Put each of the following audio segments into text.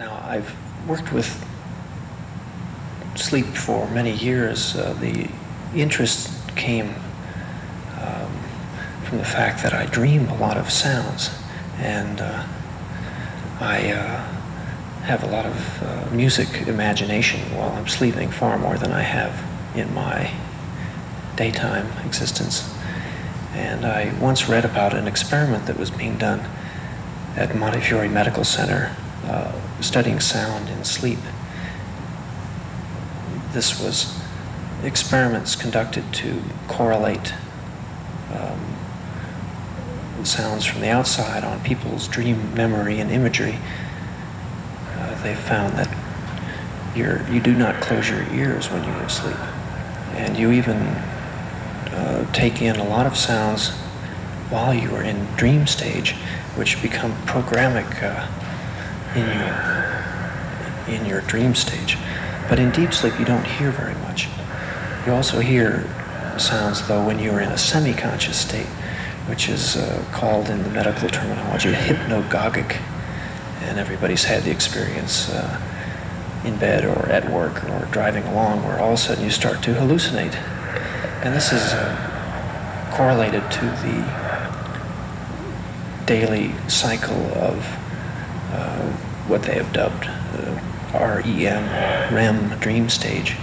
Now, I've worked with sleep for many years. The interest came from the fact that I dream a lot of sounds, and I have a lot of music imagination while I'm sleeping, far more than I have in my daytime existence. And I once read about an experiment that was being done at Montefiore Medical Center, studying sound in sleep. This was experiments conducted to correlate sounds from the outside on people's dream memory and imagery. They found that you do not close your ears when you're asleep, and you even take in a lot of sounds while you are in dream stage, which become programmatic in your dream stage. But in deep sleep, you don't hear very much. You also hear sounds, though, when you're in a semi-conscious state, which is called in the medical terminology hypnagogic. And everybody's had the experience in bed or at work or driving along where all of a sudden you start to hallucinate. And this is correlated to the daily cycle of what they have dubbed REM dream stage,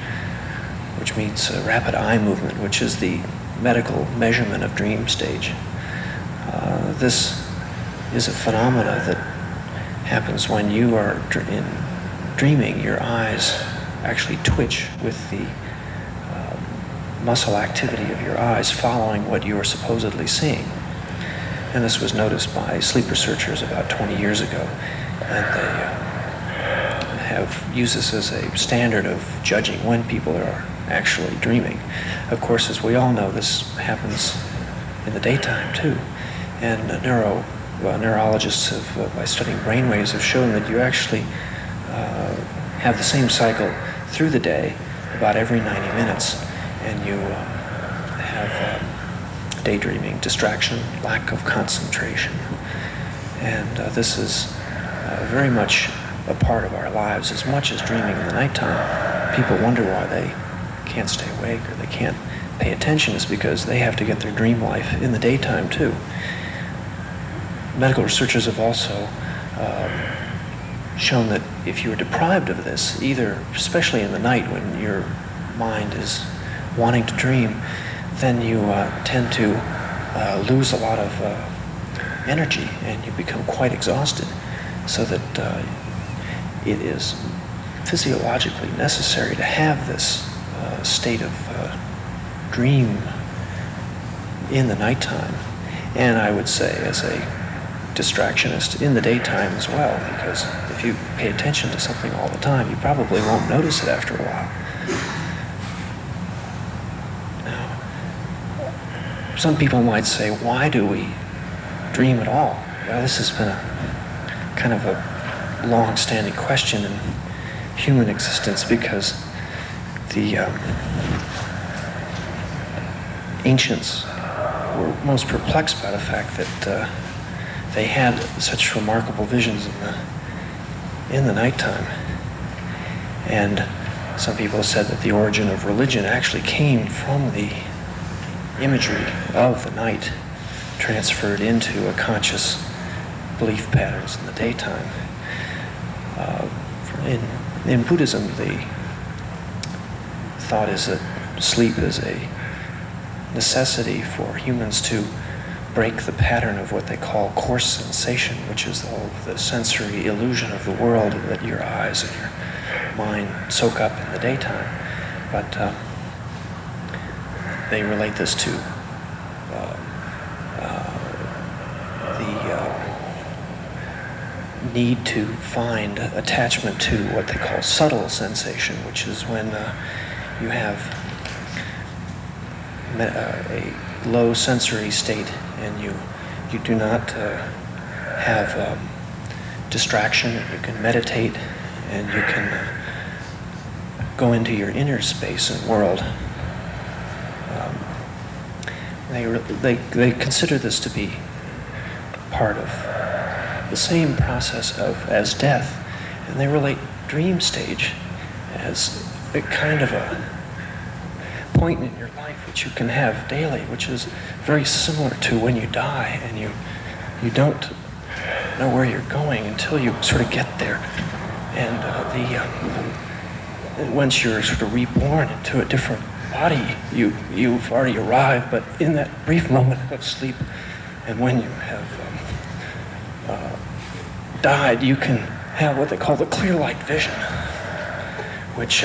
which means rapid eye movement, which is the medical measurement of dream stage. This is a phenomena that happens when you are in dreaming. Your eyes actually twitch with the muscle activity of your eyes following what you are supposedly seeing. And this was noticed by sleep researchers about 20 years ago, and they have used this as a standard of judging when people are actually dreaming. Of course, as we all know, this happens in the daytime too. And neurologists have, by studying brainwaves, have shown that you actually have the same cycle through the day about every 90 minutes, and you have daydreaming, distraction, lack of concentration. And this is very much a part of our lives, as much as dreaming in the nighttime. People wonder why they can't stay awake or they can't pay attention. Is because they have to get their dream life in the daytime too. Medical researchers have also shown that if you are deprived of this, either, especially in the night when your mind is wanting to dream, then you tend to lose a lot of energy and you become quite exhausted, so that it is physiologically necessary to have this state of dream in the nighttime. And I would say, as a distractionist, in the daytime as well, because if you pay attention to something all the time, you probably won't notice it after a while. Now, some people might say, why do we dream at all? Well, this has been a kind of a long-standing question in human existence, because the ancients were most perplexed by the fact that they had such remarkable visions in the nighttime. And some people said that the origin of religion actually came from the imagery of the night transferred into a conscious belief patterns in the daytime. In Buddhism, the thought is that sleep is a necessity for humans to break the pattern of what they call coarse sensation, which is the sensory illusion of the world that your eyes and your mind soak up in the daytime. But they relate this to the need to find attachment to what they call subtle sensation, which is when you have a low sensory state and you do not have distraction, and you can meditate and you can go into your inner space and world. They consider this to be part of the same process as death, And they relate dream stage as a kind of a point in your life which you can have daily, which is very similar to when you die and you don't know where you're going until you sort of get there. And once you're sort of reborn into a different body, you've already arrived, but in that brief moment of sleep and when you have died, you can have what they call the clear light vision, which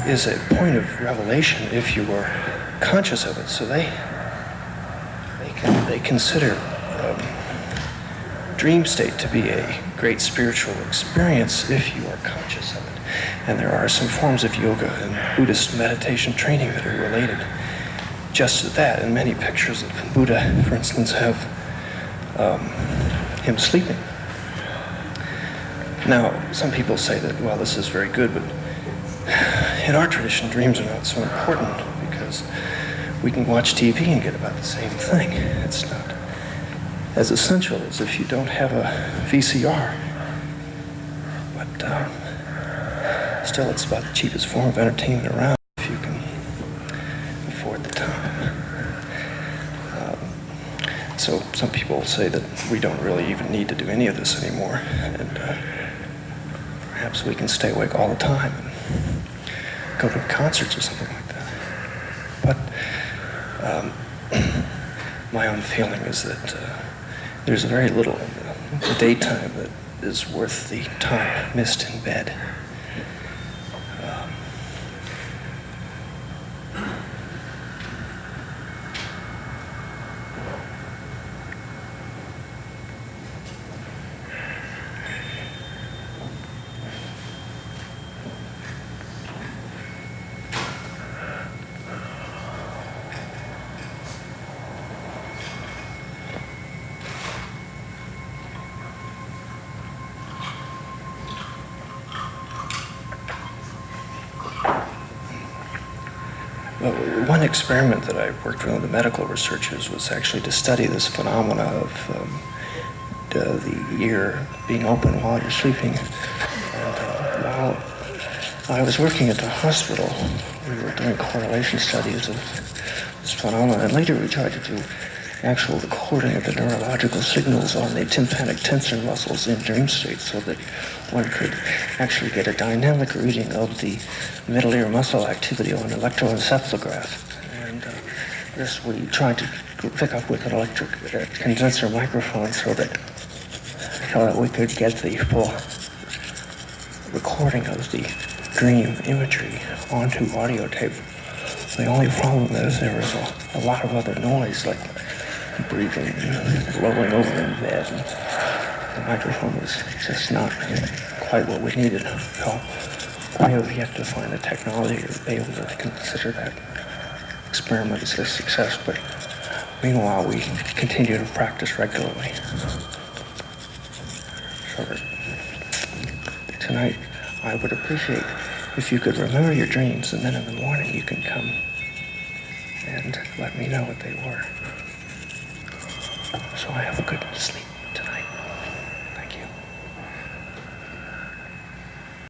is a point of revelation if you are conscious of it. So they consider dream state to be a great spiritual experience if you are conscious of it. And there are some forms of yoga and Buddhist meditation training that are related just to that. And many pictures of Buddha, for instance, have him sleeping. Now, some people say that, well, this is very good, but in our tradition, dreams are not so important because we can watch TV and get about the same thing. It's not as essential as if you don't have a VCR. But still, it's about the cheapest form of entertainment around if you can afford the time. So some people say that we don't really even need to do any of this anymore, and perhaps we can stay awake all the time and go to concerts or something like that. But my own feeling is that there's very little in the daytime that is worth the time missed in bed. One experiment that I worked with the medical researchers was actually to study this phenomena of the ear being open while you're sleeping. And while I was working at the hospital, we were doing correlation studies of this phenomenon, and later we tried to do actual recording of the neurological signals on the tympanic tensor muscles in dream state so that one could actually get a dynamic reading of the middle ear muscle activity on an electroencephalograph. And this we tried to pick up with an electric condenser microphone so that we could get the full recording of the dream imagery onto audio tape. The only problem is there was a lot of other noise, like breathing and rolling over in bed. And the microphone was just not quite what we needed. So I have yet to find a technology to be able to consider that experiment as a success, but meanwhile we continue to practice regularly. So that tonight I would appreciate if you could remember your dreams, and then in the morning you can come and let me know what they were. So I have a good sleep.